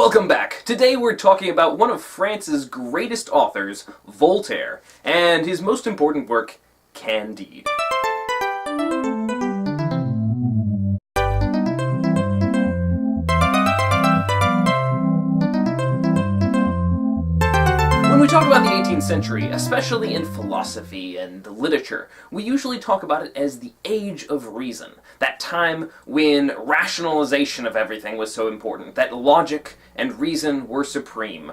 Welcome back! Today we're talking about one of France's greatest authors, Voltaire, and his most important work, Candide. When we talk about the 18th century, especially in philosophy and literature, we usually talk about it as the Age of Reason, that time when rationalization of everything was so important, that logic and reason were supreme,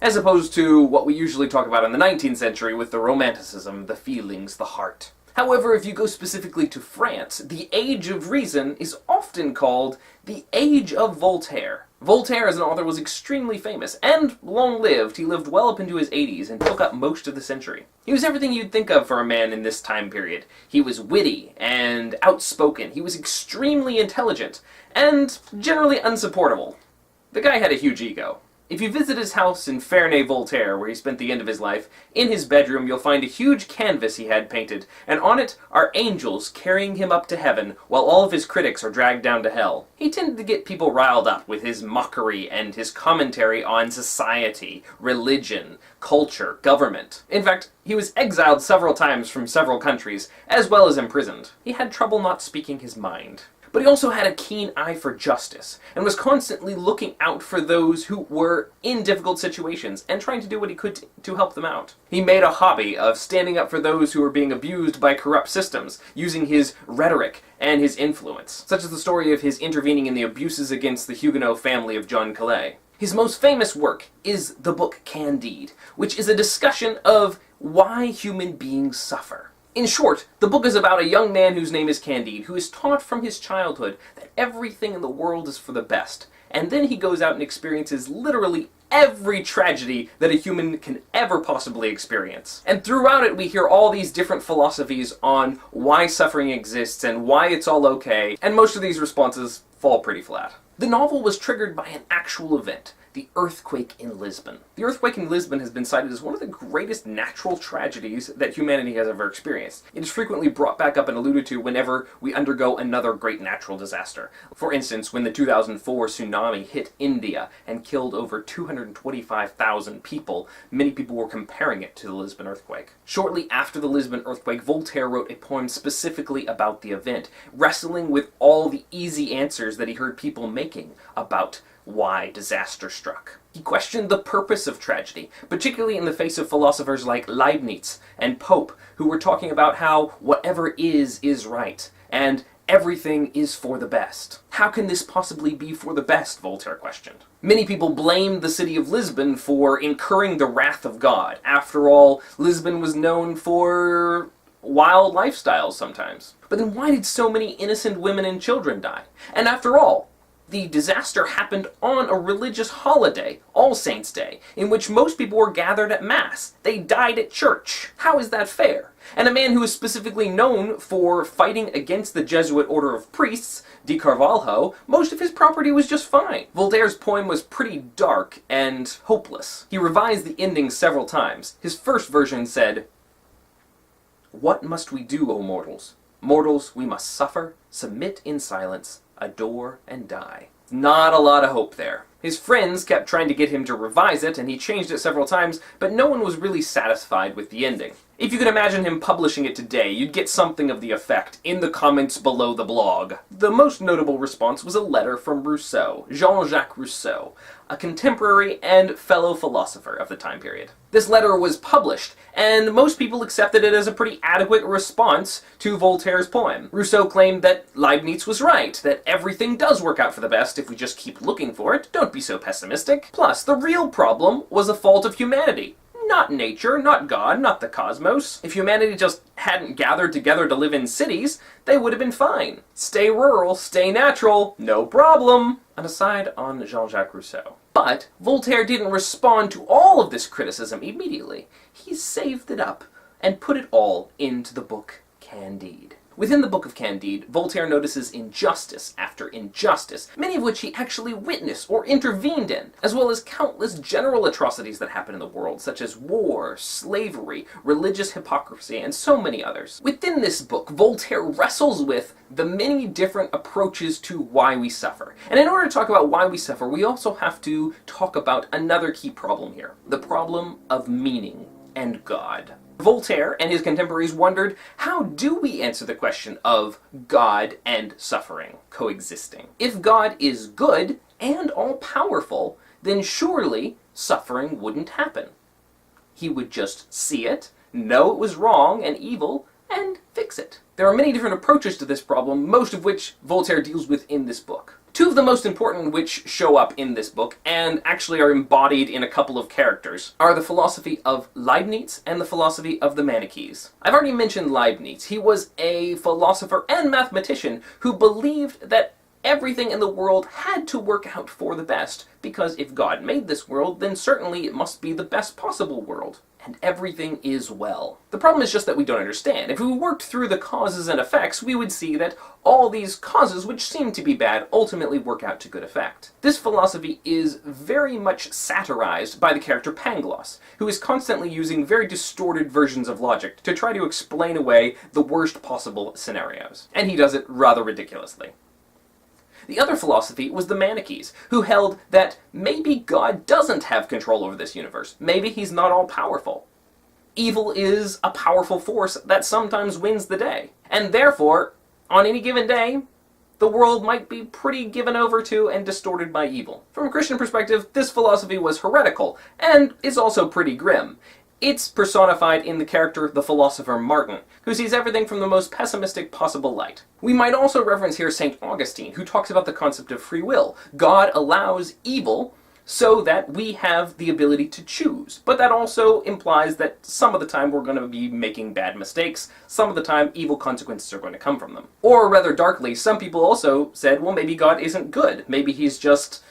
as opposed to what we usually talk about in the 19th century with the romanticism, the feelings, the heart. However, if you go specifically to France, the Age of Reason is often called the Age of Voltaire. Voltaire as an author was extremely famous, and long-lived. He lived well up into his 80s and took up most of the century. He was everything you'd think of for a man in this time period. He was witty and outspoken, he was extremely intelligent, and generally unsupportable. The guy had a huge ego. If you visit his house in Ferney-Voltaire, where he spent the end of his life, in his bedroom you'll find a huge canvas he had painted, and on it are angels carrying him up to heaven, while all of his critics are dragged down to hell. He tended to get people riled up with his mockery and his commentary on society, religion, culture, government. In fact, he was exiled several times from several countries, as well as imprisoned. He had trouble not speaking his mind. But he also had a keen eye for justice, and was constantly looking out for those who were in difficult situations, and trying to do what he could to help them out. He made a hobby of standing up for those who were being abused by corrupt systems, using his rhetoric and his influence, such as the story of his intervening in the abuses against the Huguenot family of John Calais. His most famous work is the book Candide, which is a discussion of why human beings suffer. In short, the book is about a young man whose name is Candide, who is taught from his childhood that everything in the world is for the best, and then he goes out and experiences literally every tragedy that a human can ever possibly experience. And throughout it we hear all these different philosophies on why suffering exists and why it's all okay, and most of these responses fall pretty flat. The novel was triggered by an actual event, the earthquake in Lisbon. The earthquake in Lisbon has been cited as one of the greatest natural tragedies that humanity has ever experienced. It is frequently brought back up and alluded to whenever we undergo another great natural disaster. For instance, when the 2004 tsunami hit India and killed over 225,000 people, many people were comparing it to the Lisbon earthquake. Shortly after the Lisbon earthquake, Voltaire wrote a poem specifically about the event, wrestling with all the easy answers that he heard people making about why disaster struck. He questioned the purpose of tragedy, particularly in the face of philosophers like Leibniz and Pope, who were talking about how whatever is right, and everything is for the best. How can this possibly be for the best, Voltaire questioned. Many people blamed the city of Lisbon for incurring the wrath of God. After all, Lisbon was known for wild lifestyles sometimes. But then why did so many innocent women and children die? And after all, the disaster happened on a religious holiday, All Saints' Day, in which most people were gathered at Mass. They died at church. How is that fair? And a man who is specifically known for fighting against the Jesuit order of priests, de Carvalho, most of his property was just fine. Voltaire's poem was pretty dark and hopeless. He revised the ending several times. His first version said, "What must we do, O mortals? Mortals, we must suffer, submit in silence, adore and die." Not a lot of hope there. His friends kept trying to get him to revise it, and he changed it several times, but no one was really satisfied with the ending. If you could imagine him publishing it today, you'd get something of the effect in the comments below the blog. The most notable response was a letter from Rousseau, Jean-Jacques Rousseau, a contemporary and fellow philosopher of the time period. This letter was published, and most people accepted it as a pretty adequate response to Voltaire's poem. Rousseau claimed that Leibniz was right, that everything does work out for the best if we just keep looking for it. Don't be so pessimistic. Plus, the real problem was a fault of humanity. Not nature, not God, not the cosmos. If humanity just hadn't gathered together to live in cities, they would have been fine. Stay rural, stay natural, no problem. An aside on Jean-Jacques Rousseau. But Voltaire didn't respond to all of this criticism immediately. He saved it up and put it all into the book Candide. Within the Book of Candide, Voltaire notices injustice after injustice, many of which he actually witnessed or intervened in, as well as countless general atrocities that happen in the world, such as war, slavery, religious hypocrisy, and so many others. Within this book, Voltaire wrestles with the many different approaches to why we suffer. And in order to talk about why we suffer, we also have to talk about another key problem here, the problem of meaning and God. Voltaire and his contemporaries wondered, how do we answer the question of God and suffering coexisting? If God is good and all-powerful, then surely suffering wouldn't happen. He would just see it, know it was wrong and evil, and fix it. There are many different approaches to this problem, most of which Voltaire deals with in this book. Two of the most important which show up in this book, and actually are embodied in a couple of characters, are the philosophy of Leibniz and the philosophy of the Manichees. I've already mentioned Leibniz. He was a philosopher and mathematician who believed that everything in the world had to work out for the best, because if God made this world, then certainly it must be the best possible world. And everything is well. The problem is just that we don't understand. If we worked through the causes and effects, we would see that all these causes, which seem to be bad, ultimately work out to good effect. This philosophy is very much satirized by the character Pangloss, who is constantly using very distorted versions of logic to try to explain away the worst possible scenarios. And he does it rather ridiculously. The other philosophy was the Manichees, who held that maybe God doesn't have control over this universe. Maybe he's not all-powerful. Evil is a powerful force that sometimes wins the day. And therefore, on any given day, the world might be pretty given over to and distorted by evil. From a Christian perspective, this philosophy was heretical, and is also pretty grim. It's personified in the character the philosopher Martin, who sees everything from the most pessimistic possible light. We might also reference here St. Augustine, who talks about the concept of free will. God allows evil so that we have the ability to choose. But that also implies that some of the time we're going to be making bad mistakes, some of the time evil consequences are going to come from them. Or rather darkly, some people also said, well, maybe God isn't good. Maybe he's just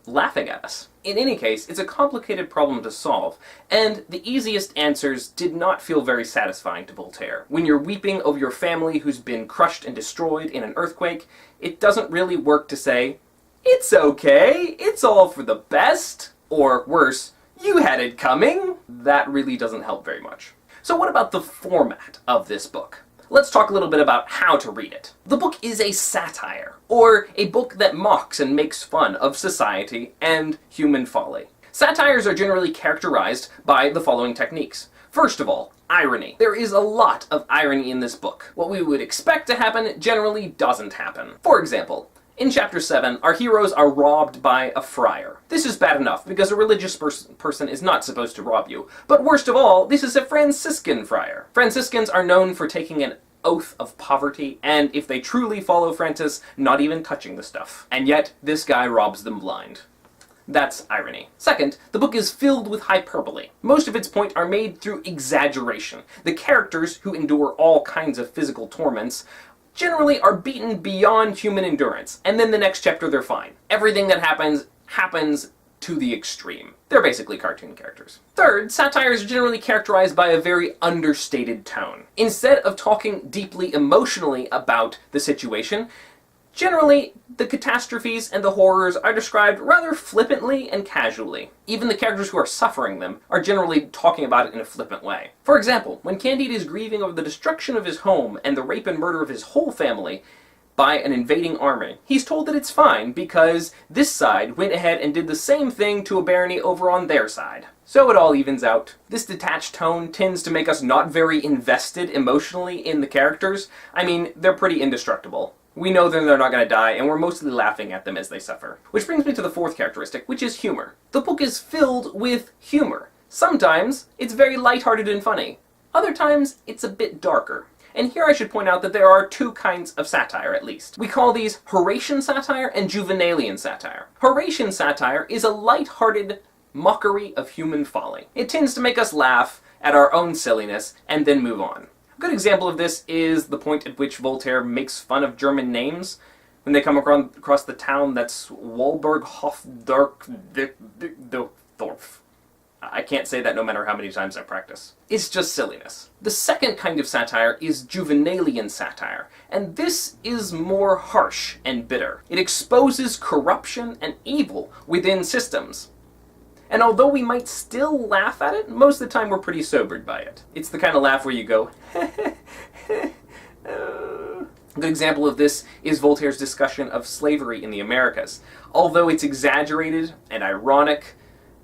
laughing at us. In any case, it's a complicated problem to solve, and the easiest answers did not feel very satisfying to Voltaire. When you're weeping over your family who's been crushed and destroyed in an earthquake, it doesn't really work to say, it's okay, it's all for the best, or worse, you had it coming. That really doesn't help very much. So what about the format of this book? Let's talk a little bit about how to read it. The book is a satire, or a book that mocks and makes fun of society and human folly. Satires are generally characterized by the following techniques. First of all, irony. There is a lot of irony in this book. What we would expect to happen generally doesn't happen. For example, in Chapter 7, our heroes are robbed by a friar. This is bad enough, because a religious person is not supposed to rob you. But worst of all, this is a Franciscan friar. Franciscans are known for taking an oath of poverty, and if they truly follow Francis, not even touching the stuff. And yet, this guy robs them blind. That's irony. Second, the book is filled with hyperbole. Most of its points are made through exaggeration. The characters, who endure all kinds of physical torments, generally are beaten beyond human endurance, and then the next chapter they're fine. Everything that happens to the extreme. They're basically cartoon characters. Third, satires are generally characterized by a very understated tone. Instead of talking deeply emotionally about the situation, generally, the catastrophes and the horrors are described rather flippantly and casually. Even the characters who are suffering them are generally talking about it in a flippant way. For example, when Candide is grieving over the destruction of his home and the rape and murder of his whole family by an invading army, he's told that it's fine because this side went ahead and did the same thing to a barony over on their side. So it all evens out. This detached tone tends to make us not very invested emotionally in the characters. I mean, they're pretty indestructible. We know that they're not going to die, and we're mostly laughing at them as they suffer. Which brings me to the fourth characteristic, which is humor. The book is filled with humor. Sometimes it's very lighthearted and funny. Other times it's a bit darker. And here I should point out that there are two kinds of satire, at least. We call these Horatian satire and Juvenalian satire. Horatian satire is a light-hearted mockery of human folly. It tends to make us laugh at our own silliness and then move on. A good example of this is the point at which Voltaire makes fun of German names when they come across the town that's Walberg Hofdorf. I can't say that no matter how many times I practice. It's just silliness. The second kind of satire is Juvenalian satire, and this is more harsh and bitter. It exposes corruption and evil within systems. And although we might still laugh at it, most of the time we're pretty sobered by it. It's the kind of laugh where you go, A good example of this is Voltaire's discussion of slavery in the Americas. Although it's exaggerated and ironic,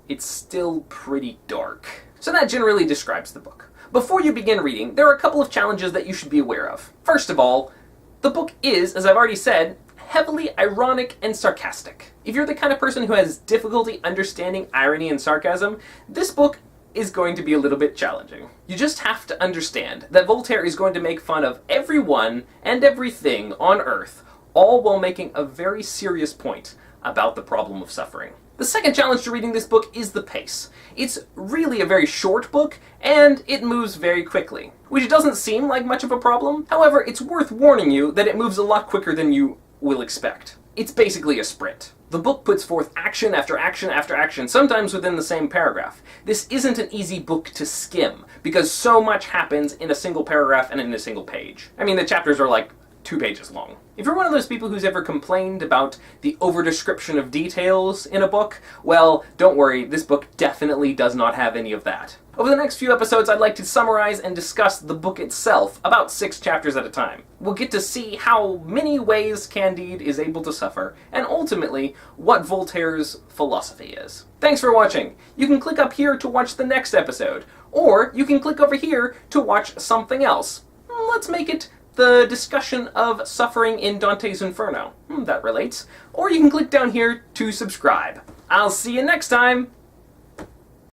it's still pretty dark. So that generally describes the book. Before you begin reading, there are a couple of challenges that you should be aware of. First of all, the book is, as I've already said, heavily ironic and sarcastic. If you're the kind of person who has difficulty understanding irony and sarcasm, this book is going to be a little bit challenging. You just have to understand that Voltaire is going to make fun of everyone and everything on Earth, all while making a very serious point about the problem of suffering. The second challenge to reading this book is the pace. It's really a very short book, and it moves very quickly, which doesn't seem like much of a problem. However, it's worth warning you that it moves a lot quicker than you will expect. It's basically a sprint. The book puts forth action after action after action, sometimes within the same paragraph. This isn't an easy book to skim, because so much happens in a single paragraph and in a single page. I mean, the chapters are like 2 pages long. If you're one of those people who's ever complained about the over-description of details in a book, well, don't worry, this book definitely does not have any of that. Over the next few episodes, I'd like to summarize and discuss the book itself, about 6 chapters at a time. We'll get to see how many ways Candide is able to suffer, and ultimately, what Voltaire's philosophy is. Thanks for watching! You can click up here to watch the next episode, or you can click over here to watch something else. Let's make it the discussion of suffering in Dante's Inferno. That relates. Or you can click down here to subscribe. I'll see you next time!